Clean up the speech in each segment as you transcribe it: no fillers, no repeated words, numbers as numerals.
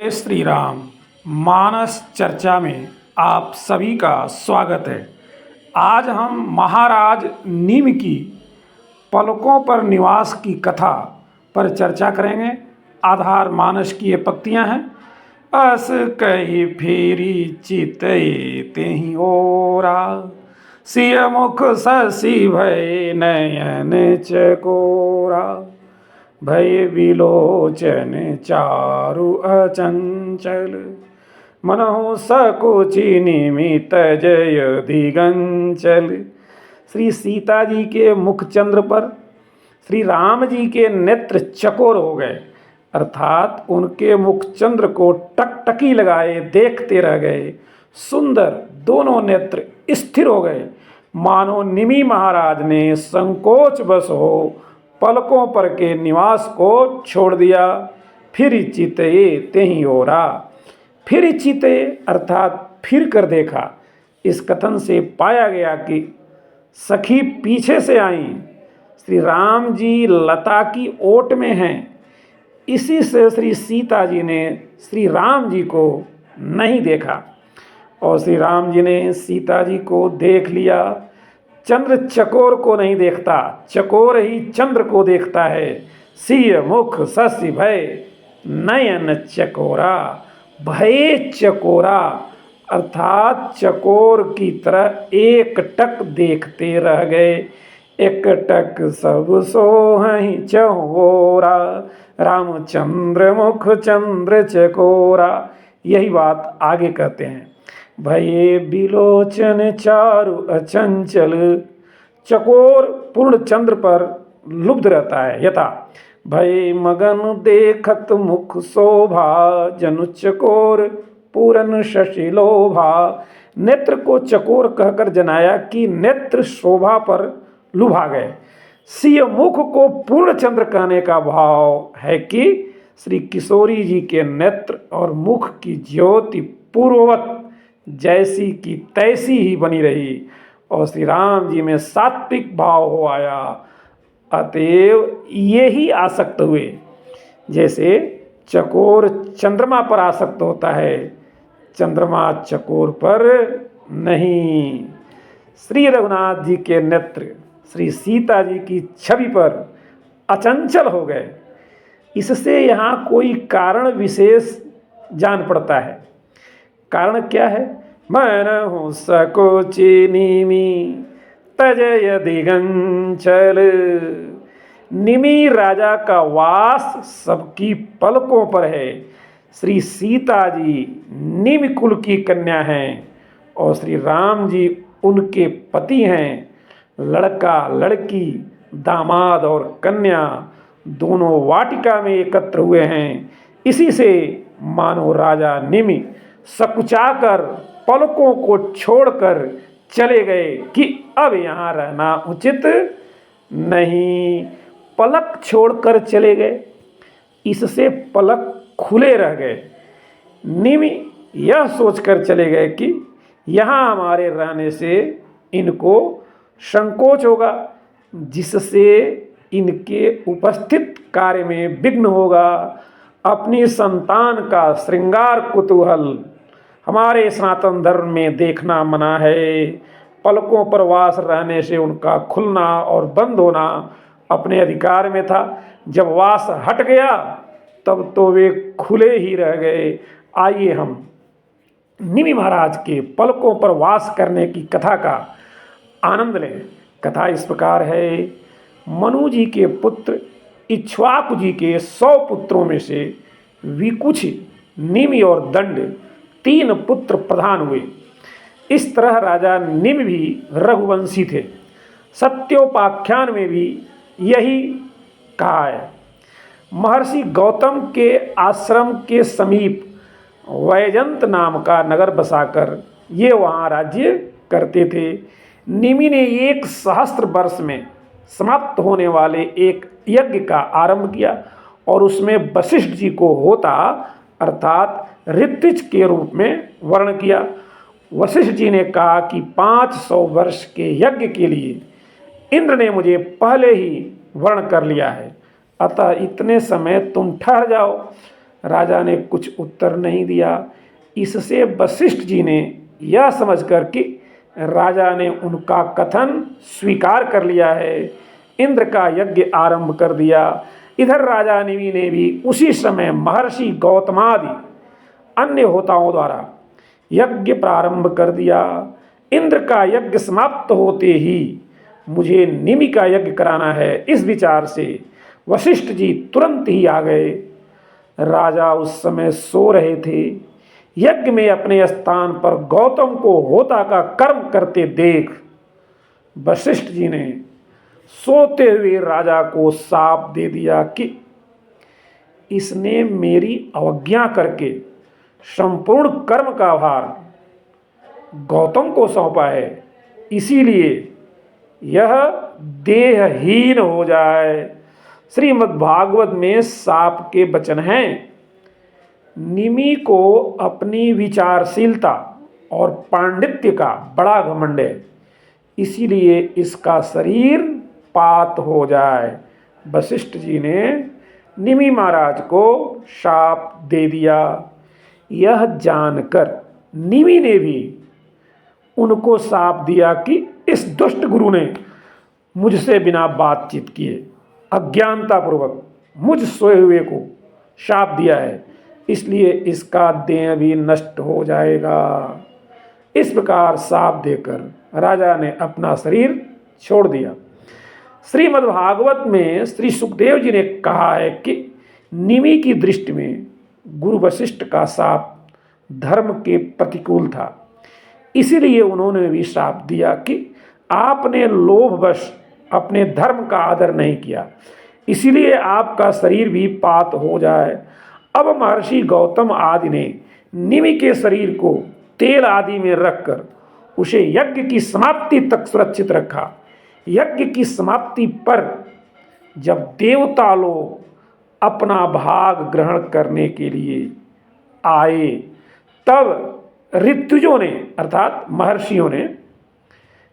जय श्री राम। मानस चर्चा में आप सभी का स्वागत है। आज हम महाराज नीम की पलकों पर निवास की कथा पर चर्चा करेंगे। आधार मानस की ये पंक्तियाँ हैं। अस कही फेरी चितई तेहि ओरा, सिय मुख शशि भय नयन चकोरा, भय विलोचन चारु अचंचल, मनहु सकुचि निमित जय दिगंचल। श्री सीता जी के मुख चंद्र पर श्री राम जी के नेत्र चकोर हो गए, अर्थात उनके मुख चंद्र को टकटकी लगाए देखते रह गए। सुंदर दोनों नेत्र स्थिर हो गए, मानो निमि महाराज ने संकोच बस हो पलकों पर के निवास को छोड़ दिया। फिर चितये तेहि ओरा, फिर चिते अर्थात फिर कर देखा। इस कथन से पाया गया कि सखी पीछे से आई, श्री राम जी लता की ओट में हैं। इसी से श्री सीता जी ने श्री राम जी को नहीं देखा और श्री राम जी ने सीता जी को देख लिया। चंद्र चकोर को नहीं देखता, चकोर ही चंद्र को देखता है। सिय मुख शशि भय नयन चकोरा, भय चकोरा अर्थात चकोर की तरह एक टक देखते रह गए। एक टक सब सोहहि चहोरा, रामचंद्र मुख चंद्र चकोरा। यही बात आगे कहते हैं। भये बिलोचन चारु अचंचल, चकोर पूर्ण चंद्र पर लुब्ध रहता है। यथा भय मगन देखत मुख शोभा, जनु चकोर पूरन शशि लोभा। नेत्र को चकोर कहकर जनाया कि नेत्र शोभा पर लुभा गए। सिय मुख को पूर्ण चंद्र कहने का भाव है कि श्री किशोरी जी के नेत्र और मुख की ज्योति पूर्ववत जैसी की तैसी ही बनी रही और श्री राम जी में सात्विक भाव हो आया। अतएव ये ही आसक्त हुए, जैसे चकोर चंद्रमा पर आसक्त होता है, चंद्रमा चकोर पर नहीं। श्री रघुनाथ जी के नेत्र श्री सीता जी की छवि पर अचंचल हो गए। इससे यहाँ कोई कारण विशेष जान पड़ता है। कारण क्या है? मनहु सकोचि निमि तजय दिगंचल। निमि राजा का वास सबकी पलकों पर है। श्री सीता जी निमि कुल की कन्या हैं और श्री राम जी उनके पति हैं। लड़का लड़की, दामाद और कन्या दोनों वाटिका में एकत्र हुए हैं। इसी से मानो राजा निमि सकुचाकर पलकों को छोड़कर चले गए कि अब यहाँ रहना उचित नहीं। पलक छोड़कर चले गए, इससे पलक खुले रह गए। निमि यह सोचकर चले गए कि यहाँ हमारे रहने से इनको संकोच होगा, जिससे इनके उपस्थित कार्य में विघ्न होगा। अपनी संतान का श्रृंगार कुतूहल हमारे सनातन धर्म में देखना मना है। पलकों पर वास रहने से उनका खुलना और बंद होना अपने अधिकार में था। जब वास हट गया तब तो वे खुले ही रह गए। आइए हम निमि महाराज के पलकों पर वास करने की कथा का आनंद लें। कथा इस प्रकार है। मनु जी के पुत्र इक्ष्वाकु जी के 100 पुत्रों में से विकुछ, निमि और दंड 3 पुत्र प्रधान हुए। इस तरह राजा निमि भी रघुवंशी थे। सत्योपाख्यान में भी यही कहा है। महर्षि गौतम के आश्रम के समीप वैजंत नाम का नगर बसाकर ये वहाँ राज्य करते थे। निमि ने 1 सहस्त्र वर्ष में समाप्त होने वाले एक यज्ञ का आरंभ किया और उसमें वशिष्ठ जी को होता अर्थात ऋत्विज के रूप में वर्ण किया। वशिष्ठ जी ने कहा कि 500 वर्ष के यज्ञ के लिए इंद्र ने मुझे पहले ही वर्ण कर लिया है, अतः इतने समय तुम ठहर जाओ। राजा ने कुछ उत्तर नहीं दिया। इससे वशिष्ठ जी ने यह समझकर कि राजा ने उनका कथन स्वीकार कर लिया है, इंद्र का यज्ञ आरंभ कर दिया। इधर राजा निमि ने भी उसी समय महर्षि गौतमादि अन्य होताओं द्वारा यज्ञ प्रारंभ कर दिया। इंद्र का यज्ञ समाप्त होते ही मुझे निमि का यज्ञ कराना है, इस विचार से वशिष्ठ जी तुरंत ही आ गए। राजा उस समय सो रहे थे। यज्ञ में अपने स्थान पर गौतम को होता का कर्म करते देख वशिष्ठ जी ने सोते हुए राजा को शाप दे दिया कि इसने मेरी अवज्ञा करके संपूर्ण कर्म का भार गौतम को सौंपा है, इसीलिए यह देहहीन हो जाए। श्रीमद् भागवत में शाप के वचन हैं। निमि को अपनी विचारशीलता और पांडित्य का बड़ा घमंड है, इसीलिए इसका शरीर पात हो जाए। वशिष्ठ जी ने निमि महाराज को शाप दे दिया। यह जानकर निमि ने भी उनको शाप दिया कि इस दुष्ट गुरु ने मुझसे बिना बातचीत किए अज्ञानतापूर्वक मुझ सोए हुए को शाप दिया है, इसलिए इसका देह भी नष्ट हो जाएगा। इस प्रकार शाप देकर राजा ने अपना शरीर छोड़ दिया। श्रीमद्भागवत में श्री सुखदेव जी ने कहा है कि निमि की दृष्टि में गुरु वशिष्ठ का शाप धर्म के प्रतिकूल था, इसीलिए उन्होंने भी शाप दिया कि आपने लोभवश अपने धर्म का आदर नहीं किया, इसीलिए आपका शरीर भी पात हो जाए। अब महर्षि गौतम आदि ने निमि के शरीर को तेल आदि में रखकर उसे यज्ञ की समाप्ति तक सुरक्षित रखा। यज्ञ की समाप्ति पर जब देवता लोग अपना भाग ग्रहण करने के लिए आए, तब ऋतुजों ने अर्थात महर्षियों ने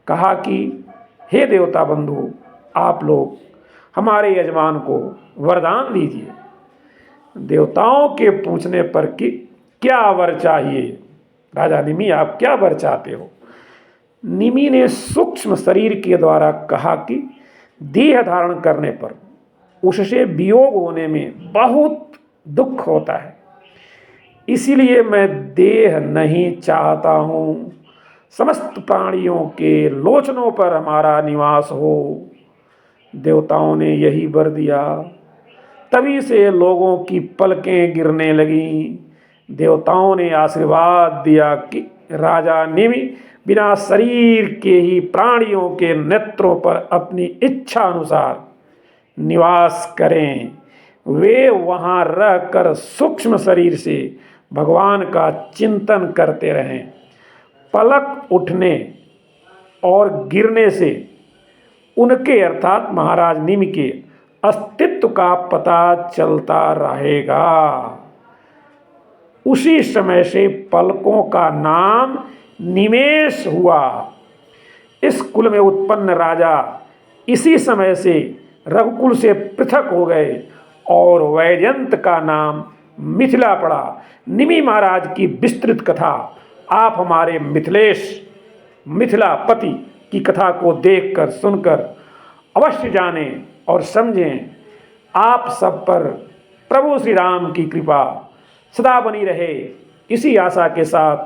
कहा कि हे देवता बंधु, आप लोग हमारे यजमान को वरदान दीजिए। देवताओं के पूछने पर कि क्या वर चाहिए, राजा निमि आप क्या वर चाहते हो? निमि ने सूक्ष्म शरीर के द्वारा कहा कि देह धारण करने पर उससे वियोग होने में बहुत दुख होता है, इसीलिए मैं देह नहीं चाहता हूँ। समस्त प्राणियों के लोचनों पर हमारा निवास हो। देवताओं ने यही वर दिया। तभी से लोगों की पलकें गिरने लगीं। देवताओं ने आशीर्वाद दिया कि राजा निमि बिना शरीर के ही प्राणियों के नेत्रों पर अपनी इच्छा अनुसार निवास करें। वे वहाँ रहकर सूक्ष्म शरीर से भगवान का चिंतन करते रहें। पलक उठने और गिरने से उनके अर्थात महाराज निमि के अस्तित्व का पता चलता रहेगा। उसी समय से पलकों का नाम निमेष हुआ। इस कुल में उत्पन्न राजा इसी समय से रघुकुल से पृथक हो गए और वैजयंत का नाम मिथिला पड़ा। निमि महाराज की विस्तृत कथा आप हमारे मिथिलापति की कथा को देखकर सुनकर अवश्य जानें और समझें। आप सब पर प्रभु श्री राम की कृपा सदा बनी रहे, इसी आशा के साथ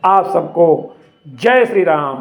आप सबको जय श्री राम।